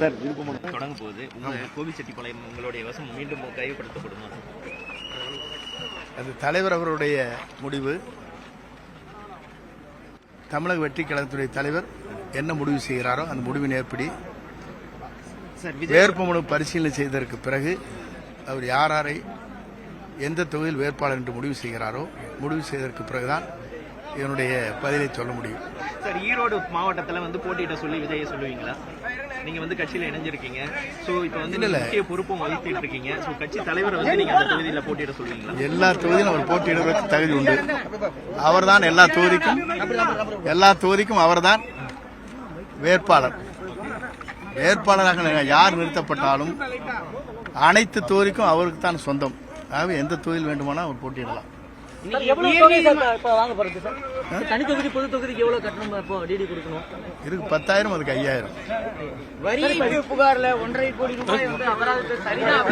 Sir விருப்பம் தொடங்க போகுது. கோபிச்செட்டிப்பாளையம் உங்களுடைய வசம் மீண்டும் கையப்படுத்தப்படுமா? அது தலைவர் அவருடைய முடிவு. தமிழக வெற்றி கழகத்துடைய தலைவர் என்ன முடிவு செய்கிறாரோ அந்த முடிவின் ஏற்படி வேட்புமனு பரிசீலனை செய்ததற்கு பிறகு அவர் யாரை எந்த தொகுதியில் வேட்பாளர் என்று முடிவு செய்கிறாரோ முடிவு செய்ததற்கு பிறகுதான் என்னுடைய பதிலை சொல்ல முடியும். சார், ஈரோடு மாவட்டத்தில் போட்டியிட சொல்லி விஜயை சொல்லுவீங்களா? நீங்க கட்சியில இணைஞ்சிருக்கீங்க. சோ இப்போ முக்கிய பொறுப்பும் வகித்துட்டு இருக்கீங்க. சோ கட்சி தலைவர் நீங்க அந்த தொகுதியில போட்டியிட சொல்றீங்களா? எல்லா தொகுதியிலும் அவர் போட்டியிடுவதற்கு தகுதி உண்டு. அவர்தான் எல்லா தொகுதிக்கும் அவர்தான் வேட்பாளர். வேட்பாளராக யார் நிறுத்தப்பட்டாலும் அனைத்து தொகுதிக்கும் அவருக்கு தான் சொந்தம். ஆகவே எந்த தொகுதியில் வேண்டுமானால் அவர் போட்டியிடலாம். தனி தொகுதி பொது தொகுதிக்கு எவ்வளவு கட்டணம் டிடி கொடுக்கணும்? இருக்கு 10,000, அதுக்கு 5,000. வரி புகார்ல 1,50 கோடி ரூபாய் அபராதத்தை சரிதான்